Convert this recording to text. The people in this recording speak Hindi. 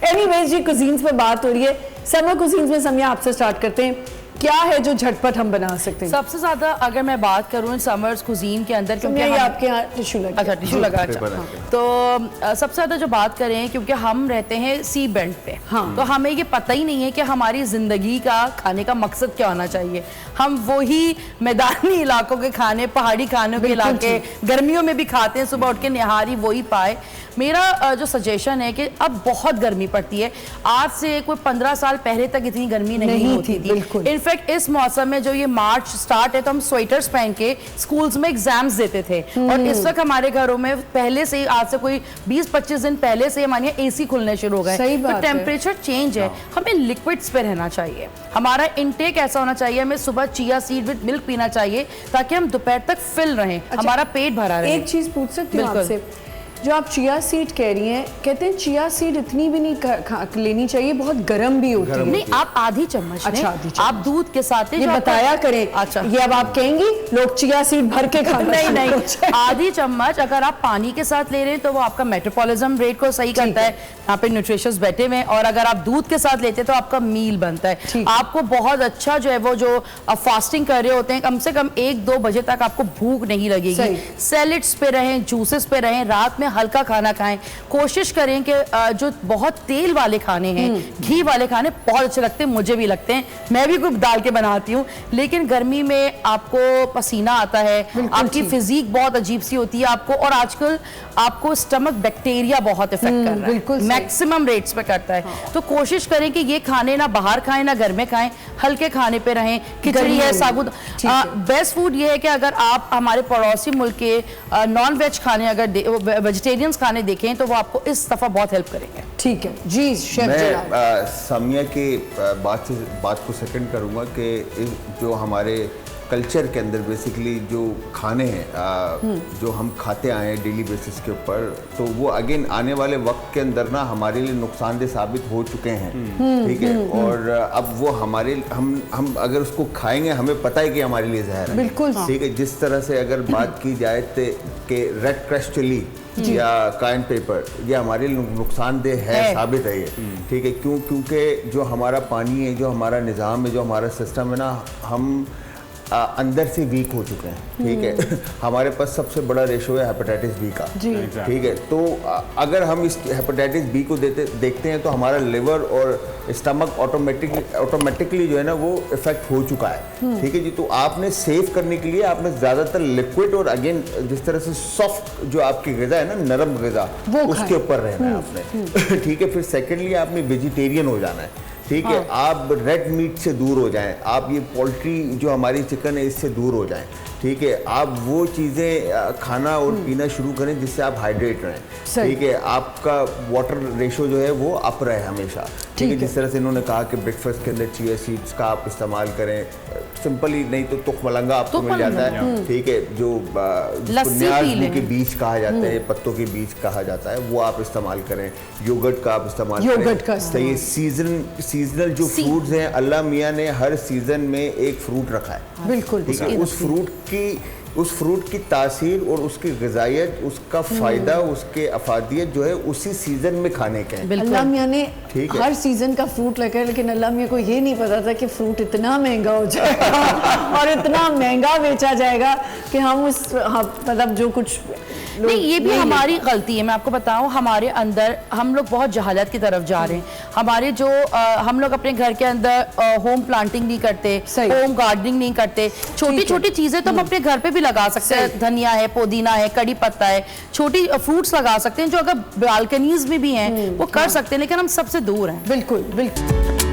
एनीवेज जी, कुजीन्स पे बात हो रही है, समर कुजीन्स में समिया आपसे स्टार्ट करते हैं। क्या है जो झटपट हम बना सकते हैं? सबसे ज्यादा अगर मैं बात करूँ समर्स कुजीन के अंदर, क्योंकि आपके यहाँ टिश्यू लगा, अच्छा टिश्यू लगा, तो सबसे ज्यादा जो बात करें, क्योंकि हम रहते हैं सी बेल्ट पे, तो हमें ये पता ही नहीं है कि हमारी जिंदगी का खाने का मकसद क्या होना चाहिए। हम वही मैदानी इलाकों के खाने, पहाड़ी खानों के इलाके गर्मियों में भी खाते हैं, सुबह उठ के निहारी वही पाए। मेरा जो सजेशन है कि अब बहुत गर्मी पड़ती है, आज से कोई 15 साल पहले तक इतनी गर्मी नहीं होती थी। इनफैक्ट इस मौसम में जो ये मार्च स्टार्ट है तो हम स्वेटर्स पहन के स्कूल्स में एग्जाम्स देते थे, और इस वक्त हमारे घरों में पहले से, आज से कोई 20-25 दिन पहले से हमारे यहाँ एसी खुलने शुरू हो गए। तो टेम्परेचर चेंज है, हमें लिक्विड्स पे रहना चाहिए। हमारा इंटेक ऐसा होना चाहिए, हमें सुबह चिया सीड विद मिल्क पीना चाहिए ताकि हम दोपहर तक फिल रहें, हमारा पेट भरा रहे। एक चीज पूछ सकती हूँ आपसे, जो आप चिया सीड कह रही हैं, कहते हैं चिया सीड इतनी भी नहीं लेनी चाहिए, बहुत गर्म भी होती है। नहीं, आप आधी चम्मच, अच्छा, आप दूध के साथ ये बताया करें। अच्छा, ये अब आप कहेंगी लोग चिया सीड भर के खाना। नहीं, आधी चम्मच अगर आप पानी के साथ ले रहे हैं तो वो आपका मेटाबॉलिज्म रेट को सही करता है, यहाँ पे न्यूट्रिशंस बैठे हुए हैं, और अगर आप दूध के साथ लेते हैं तो आपका मील बनता है। आपको बहुत अच्छा जो है वो जो फास्टिंग कर रहे होते हैं, कम से कम 1-2 बजे तक आपको भूख नहीं लगेगी। सैलेड्स पे रहें, जूसेस पे रहें, रात में हल्का खाना खाएं। कोशिश करें कि जो बहुत तेल वाले खाने हैं, घी वाले खाने बहुत अच्छे लगते हैं, मुझे भी लगते हैं, मैं भी कुछ डाल के बनाती हूँ, लेकिन गर्मी में आपको पसीना आता है, आपकी फिजिक बहुत अजीब सी होती है आपको, और आजकल आपको स्टमक बैक्टीरिया बहुत इफेक्ट कर रहा है, मैक्सिमम रेट्स पे करता है। तो कोशिश करें कि ये खाने ना बाहर खाएं ना घर में खाएं, हल्के खाने पे रहें। खिचड़ी है, साबुत। बेस्ट फूड ये है कि अगर आप हमारे पड़ोसी मुल्क के नॉन वेज खाने, अगर वेजिटेरियंस खाने देखें तो वो आपको इस दफा बहुत हेल्प करेंगे। ठीक है जी, मैं सामिया के बात को सेकंड करूंगा कि जो हमारे कल्चर के अंदर बेसिकली जो खाने हैं जो हम खाते आए हैं डेली बेसिस के ऊपर, तो वो अगेन आने वाले वक्त के अंदर ना हमारे लिए नुकसानदेह साबित हो चुके हैं। ठीक है, और अब वो हमारे हम अगर उसको खाएंगे, हमें पता है कि हमारे लिए जहर है। बिल्कुल ठीक है। जिस तरह से अगर बात की जाए कि रेड क्रश चिली या काइन पेपर, ये हमारे नुकसानदेह है, साबित है ये। ठीक है, क्योंकि जो हमारा पानी है, जो हमारा निज़ाम है, जो हमारा सिस्टम है ना, हम अंदर से वीक हो चुके हैं। ठीक है, हमारे पास सबसे बड़ा रेशो है हेपेटाइटिस बी का। ठीक है, तो अगर हम इस हेपेटाइटिस बी को देखते हैं तो हमारा लिवर और स्टमक ऑटोमेटिकली जो है ना वो इफेक्ट हो चुका है। ठीक है जी, तो आपने सेव करने के लिए आपने ज़्यादातर लिक्विड और अगेन जिस तरह से सॉफ्ट जो आपकी ग़िज़ा है ना, नरम ग़िज़ा, उसके ऊपर रहना है आपने। ठीक है, फिर सेकेंडली आपने वेजिटेरियन हो जाना है। ठीक है, आप रेड मीट से दूर हो जाएं, आप ये पोल्ट्री जो हमारी चिकन है इससे दूर हो जाएं। ठीक है, आप वो चीज़ें खाना और पीना शुरू करें जिससे आप हाइड्रेट रहें। ठीक है, आपका वाटर रेशो जो है वो अप रहे हमेशा। ठीक है, जिस तरह से इन्होंने कहा कि ब्रेकफास्ट के अंदर चिया सीड्स का आप इस्तेमाल करें, सिंपली नहीं तो तुख मलंगा आपको मिल जाता है। ठीक है, जो न्याज़ के बीज कहा जाता है, पत्तों के बीज कहा जाता है, वो आप इस्तेमाल करें। योगर्ट का आप इस्तेमाल करें। सही, सीजनल जो फ्रूट्स हैं, अल्लाह मियाँ ने हर सीजन में एक फ्रूट रखा है। बिल्कुल, उस फ्रूट की तासीर और उसकी ग़िज़ाइयत, उसका फ़ायदा, उसके अफादियत जो है उसी सीज़न में खाने के हैं। अल्लाह मियाँ ने हर सीज़न का फ्रूट रखा है, लेकिन अल्लाह मियाँ को ये नहीं पता था कि फ्रूट इतना महंगा हो जाएगा और इतना महंगा बेचा जाएगा कि हम उस मतलब जो कुछ नहीं, ये भी हमारी गलती है। मैं आपको बताऊं, हमारे अंदर हम लोग बहुत जहालत की तरफ जा रहे हैं। हमारे जो हम लोग अपने घर के अंदर होम प्लांटिंग नहीं करते, होम गार्डनिंग नहीं करते। छोटी छोटी चीजें तो हम अपने घर पे भी लगा सकते हैं, धनिया है, पुदीना है, कड़ी पत्ता है, छोटी फ्रूट्स लगा सकते हैं जो अगर बालकनीज में भी हैं वो कर सकते हैं, लेकिन हम सबसे दूर हैं। बिल्कुल बिल्कुल।